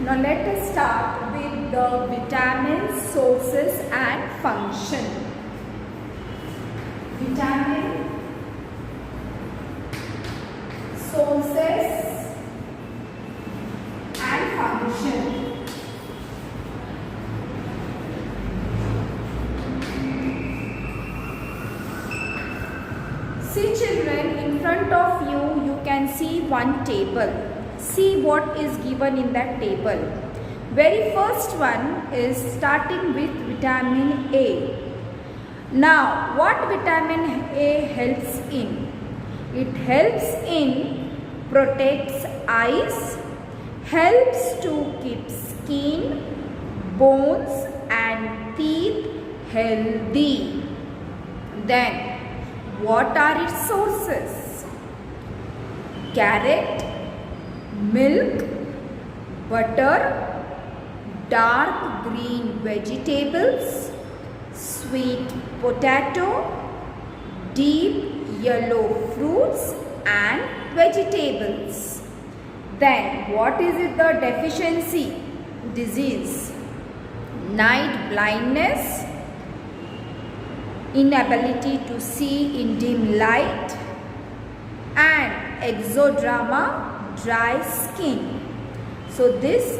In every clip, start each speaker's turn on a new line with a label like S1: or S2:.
S1: Now let us start with the vitamin sources and function. Vitamin sources and function. See children, in front of you, you can see one table. See what is given in that table. Very first one is starting with vitamin A. Now, what vitamin A helps in? It helps in protects eyes, helps to keep skin, bones and teeth healthy. Then, what are its sources? Carrot, milk, butter, dark green vegetables, sweet potato, deep yellow fruits and vegetables. Then what is it the deficiency? Disease, night blindness, inability to see in dim light and ectoderma, dry skin. So this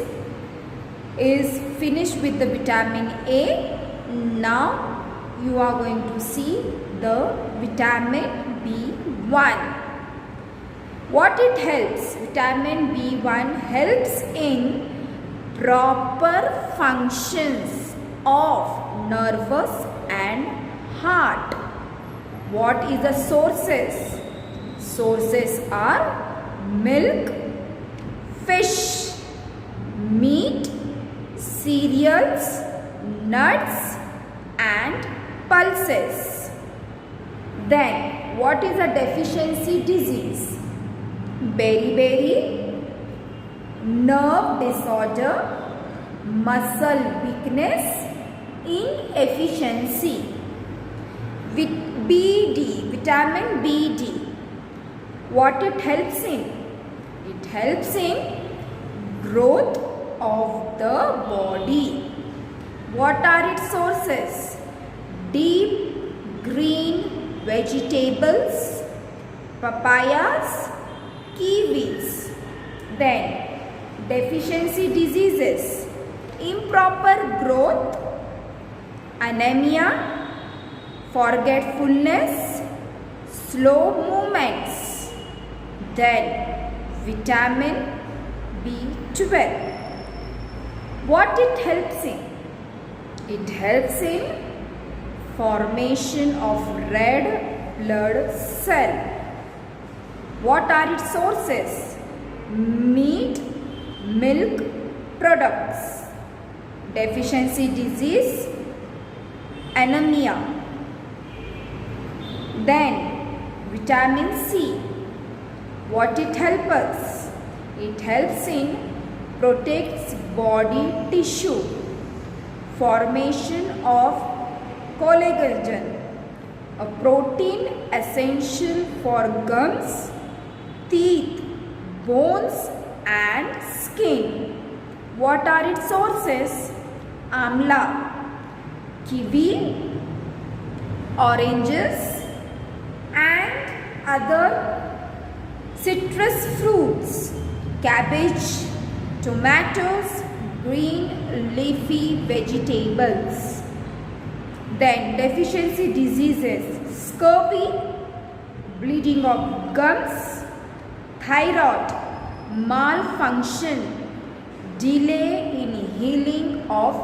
S1: is finished with the vitamin A. Now you are going to see the vitamin B1. What it helps? Vitamin B1 helps in proper functions of nervous and heart. What is the sources? Sources are milk, fish, meat, cereals, nuts and pulses. Then what is a deficiency disease? Beriberi, nerve disorder, muscle weakness, inefficiency. BD, vitamin BD. What it helps in? It helps in growth of the body. What are its sources? Deep green vegetables, papayas, kiwis. Then deficiency diseases, improper growth, anemia, forgetfulness, slow movements. Then vitamin B12. What it helps in? It helps in formation of red blood cell. What are its sources? Meat, milk products. Deficiency disease, anemia. Then vitamin C. What it helps us? It helps in protects body tissue, formation of collagen, a protein essential for gums, teeth, bones and skin. What are its sources? Amla, kiwi, oranges and other citrus fruits, cabbage, tomatoes, green leafy vegetables. Then deficiency diseases, scurvy, bleeding of gums, thyroid, malfunction, delay in healing of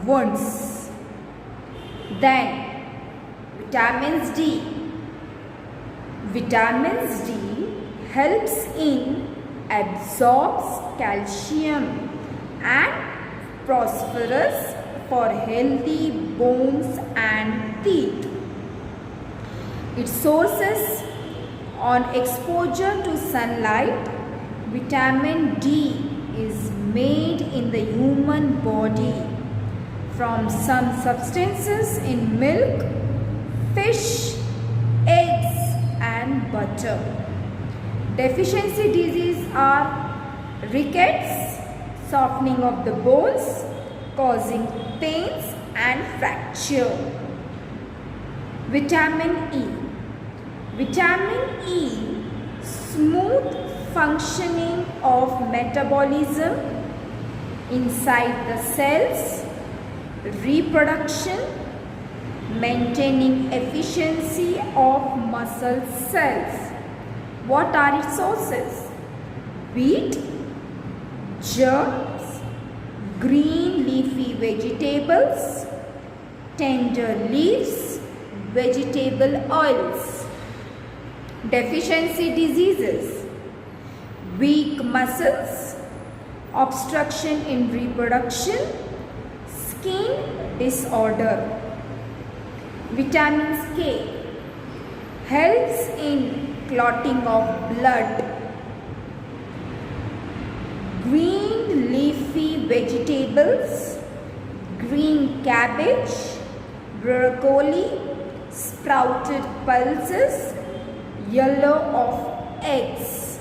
S1: wounds. Then vitamins D. Vitamins D helps in absorbs calcium and phosphorus for healthy bones and teeth. Its sources on exposure to sunlight, vitamin D is made in the human body from some substances in milk, fish, eggs and butter. Deficiency disease are rickets, softening of the bones, causing pains and fracture. Vitamin E. Vitamin E, smooth functioning of metabolism inside the cells, reproduction, maintaining efficiency of muscle cells. What are its sources? Wheat, germs, green leafy vegetables, tender leaves, vegetable oils. Deficiency diseases: weak muscles, obstruction in reproduction, skin disorder. Vitamin K helps in clotting of blood. Green leafy vegetables, green cabbage, broccoli, sprouted pulses, yellow of eggs.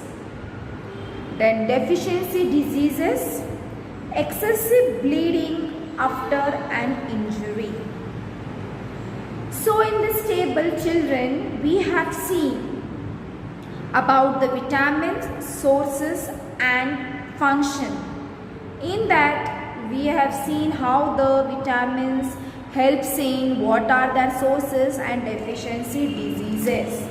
S1: Then deficiency diseases: excessive bleeding after an injury. So in this table, children, we have seen about the vitamins, sources and function. In that, we have seen how the vitamins help in what are their sources and deficiency diseases.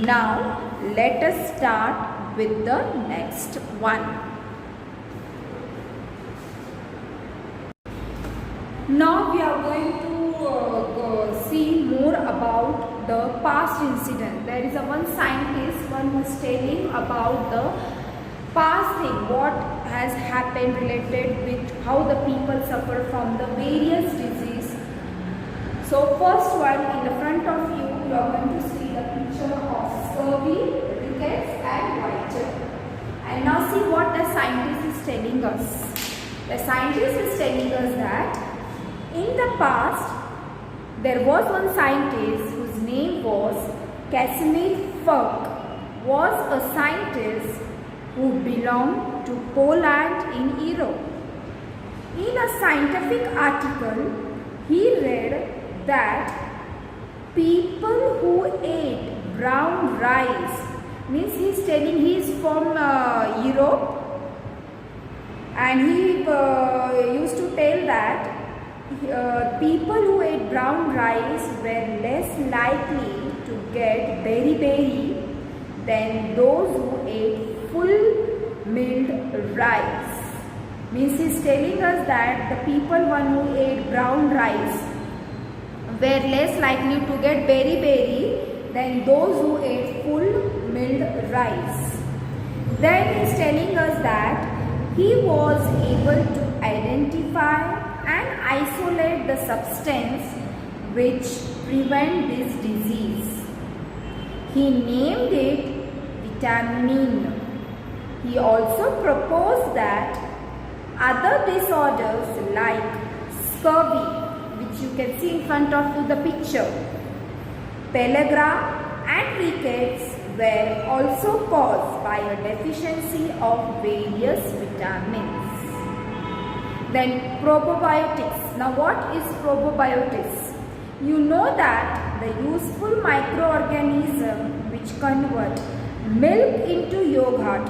S1: Now, let us start with the next one. Now we are going to see more about the past incident. There is one scientist, who is telling about the past thing, what has happened related with how the people suffer from the various disease. So first one, in the front of you, you are going to see the picture of scurvy, rickets and whiter. And now see what the scientist is telling us. The scientist is telling us that in the past, there was one scientist whose name was Casimir Firk. Was a scientist who belonged to Poland in Europe. In a scientific article, he read that people who ate brown rice, means he is telling he is from Europe, and he used to tell that people who ate brown rice were less likely to get beriberi than those who ate full milled rice. Means he is telling us that the people who ate brown rice were less likely to get beriberi than those who ate full milled rice. Then he is telling us that he was able to identify and isolate the substance which prevent this disease. He named it vitamin. He also proposed that other disorders like scurvy, which you can see in front of you the picture, pellagra and rickets were also caused by a deficiency of various vitamins. Then probiotics. Now what is probiotics? You know that the useful microorganisms which convert milk into yogurt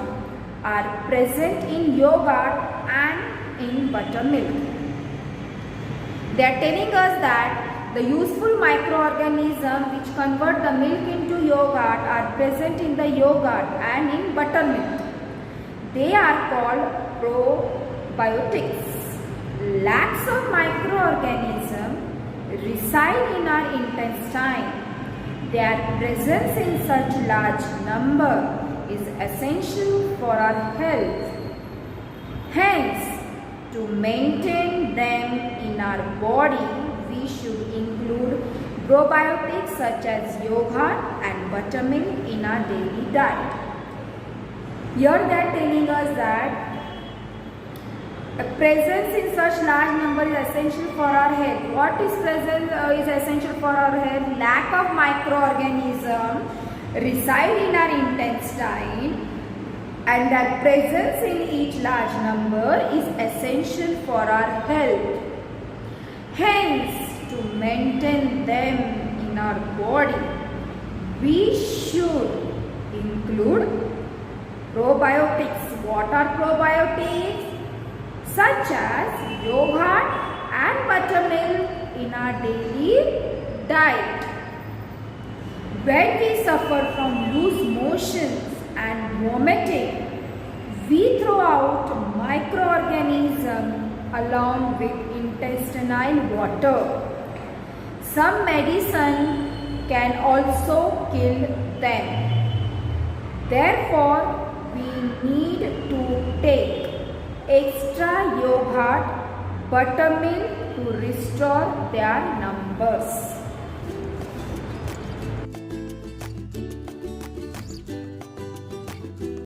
S1: are present in yogurt and in buttermilk. They are telling us that the useful microorganisms which convert the milk into yogurt are present in the yogurt and in buttermilk. They are called probiotics. Lakhs of microorganisms reside in our intestine. Their presence in such large number is essential for our health. Hence, to maintain them in our body, we should include probiotics such as yogurt and buttermilk in our daily diet. Here they are telling us that a presence in such large number is essential for our health. What is present is essential for our health? Lack of microorganisms reside in our intestine. and their presence in each large number is essential for our health. Hence, to maintain them in our body, we should include probiotics. What are probiotics? Such as yogurt and buttermilk in our daily diet. When we suffer from loose motions and vomiting, we throw out microorganisms along with intestinal water. Some medicine can also kill them. Therefore, we need to take extra yogurt, buttermilk to restore their numbers.